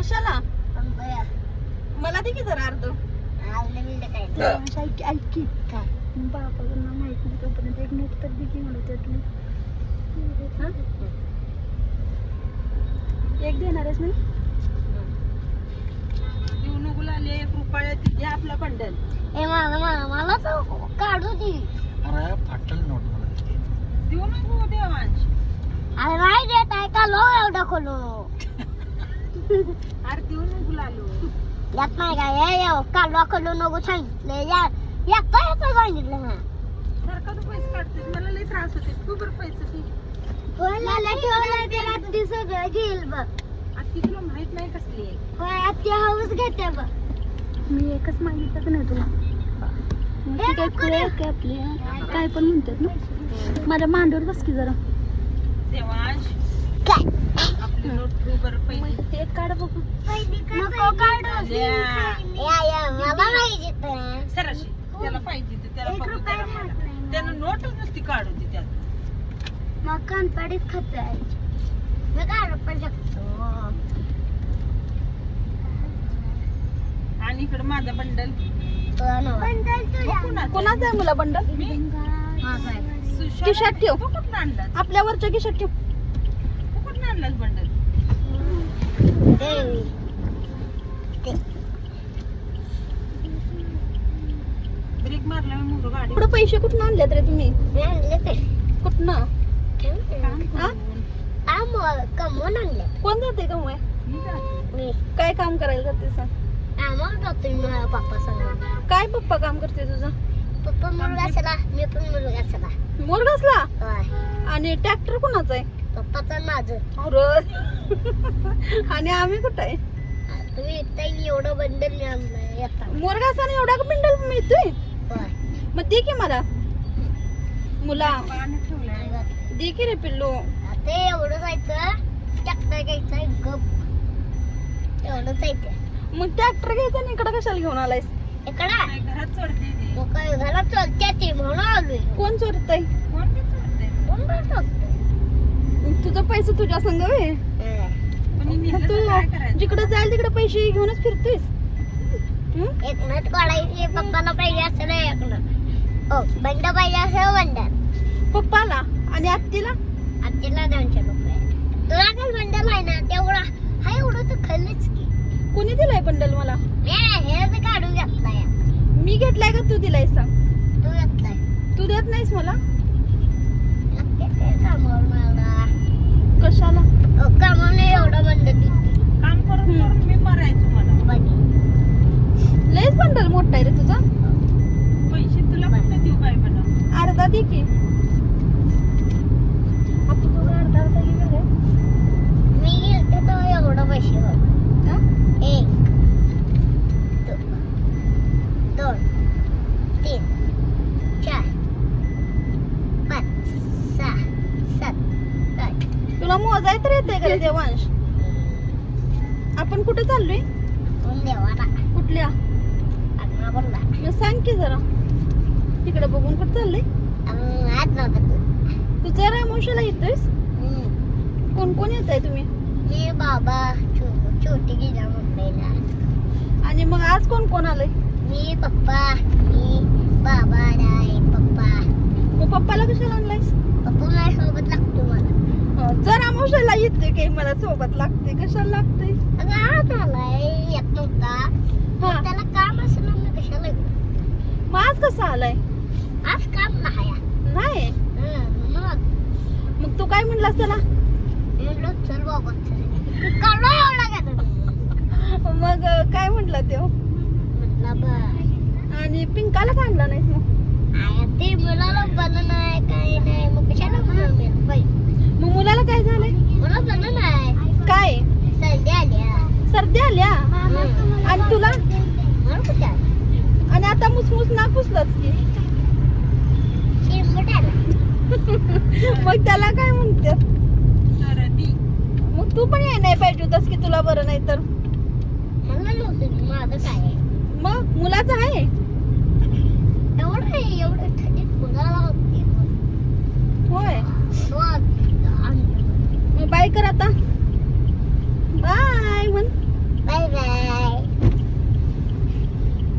कशाला मला दे की जरा अर्ध ऐकी काय बाबांना माहित नाही तोपर्यंत एक नोट तर दे की मला त्यातून एक देणारच नाही देऊ नको आले 1 रुपया घ्या आपला बंडल मला तर काढू दे अरे फाटल नोट मला देऊ नको देवांश अरे नाही देत आहे का लो एवढं खोलो अरे देऊ नको आलो यात नाही का हे कालवा खोलो नको सांगितलं या काय सांगितलं हा सारखा तू पैसे काढतेस मला लई त्रास होते तू बरं पैसे दे मला ठेवलं ते रात्री सगळं घेईल बघ आत्ती तुला माहित नाही कसली आहे होय आत्ती हाऊस घेते बघ मी एकच मागितलं नाही तुला ती काय खुळे आहे काय आपल्या काय पण म्हणतात ना माझ्या मांडीवर बस की जरा देवांश काय आपली नोट तू बरं पैसे ते काढ बघू नको काढू या मला पाहिजे तर सराशी त्याला पाहिजे ते त्याला 1 बघू रुपया त्याला माहित मला. नाही. त्यानं नोटच नुसती काढू दे त्यात मग कानपाडीच खात आहे मी काढू पण शकतो आणि इकडे माझा बंडल बंडल कोणाचा आहे मुला बंडल खिशात ठेव तू कुठून आणलास आपल्या वरच्या खिशात ठेव तू कुठून आणलास बंडल ब्रेक मारला मी मोर गाडी एवढे पैसे कुठून आणलेत रे तुम्ही कुठनं हा? कमवून आणले कोण जाते का मग मी काय काम करायला जाते सांग आम्हाला जातो माझ्या पप्पा सांग काय पप्पा काम करते तुझं पप्पा मुलगा असला मी पण मुलगा असला मोर घासला होय आणि ट्रॅक्टर कोणाचा आहे पप्पाचं माझं अरे आणि आम्ही कुठं आहे तुम्ही इथं एवढं बंडल येतात मोर घासाने एवढा का बिंडल मिळतोय होय मग दे की मला मुला दे की रे पिल्लू ते एवढं जायचं ट्रॅक्टर घ्यायचं गप एवढं जायचं मग ट्रॅक्टर घ्यायचा आणि इकडे कशाला घेऊन आलायस इकडं घरात चढते मग काय घरात चलत्या ते म्हणून आलोय कोण चोरतय कोण पण चलतंय? तुझं पैसे तुझ्या संग वे तू जिकडे जाईल तिकडे पैसे घेऊनच फिरतोयस एक नट काढायची पप्पाला पाहिजे असं नाही एक नट हो बंड पाहिजे असं बंडल पप्पाला आणि आत्तीला आजीला 200 रुपये तुला काय बंडल आहे ना तेवढा हा एवढं तर खाल्लंच की कोणी दिलाय बंडल मला मी हे काढून घेतलाय मी घेतलाय का तू दिलाय सांग तू घेतलाय तू देत नाहीस मला कामावर मला कशाला कामावर एवढं बंडल काम करून मी मरायचो मला लयच बंडल मोठा आहे रे तुझा पैसे तुला कुठे देऊ काय मला अर्धा दे की आपण तुला अर्धा घेऊन रे मी गेलते तर एवढं पैसे बघ 1 2 3 4 5 6 7 8 तुला मोजाय तर येते का रे देवांश आपण कुठे चाललोय देवाला कुठल्या बोलला मग सांग की जरा तिकडे बघून कुठे चाललंय आज नव्हतं तू जरा मोशाला येतोयस कोण कोण येत आहे तुम्ही मी बाबा छोटी गेला मुंबईला आणि मग आज कोण कोण आलंय मी पप्पा मी बाबा नाही पप्पा मग पप्पाला कशाला आणलायस पप्पा माझ्या सोबत लागतो मला जरा मोशाला येते काही मला सोबत लागते कशाला लागते अगं आज आलाय येत नव्हता त्याला काम असं ना मी कशाला येऊ? मग आज कसा आलाय आज काम नाही नाही म्हणून मग तू काय म्हणलास त्याला म्हणलं चल बाबा चल काढा एवढा का मग काय म्हटला तो म्हटलं बरं आणि पिंकाला का आणला नाहीस मग ते मुलाला बन नाही काही नाही मग कशाला म्हणून पाहिजे मग मुलाला काय झालंय मला बन नाही काय सर्दी आल्या सर्दी आल्या आणि तुला मला कुठे आलं आणि आता मुसमुस नाक पुसलाच की शेंबूट आला मग त्याला काय म्हणतात मग तू पण याय नाही पाहिजे होतास की तुला बरं नाही तर मला नव्हतं माझं काय आहे मग मुलाचं आहे एवढं आहे एवढं थंडीत मुलाला होते होय मग मग बाय कर आता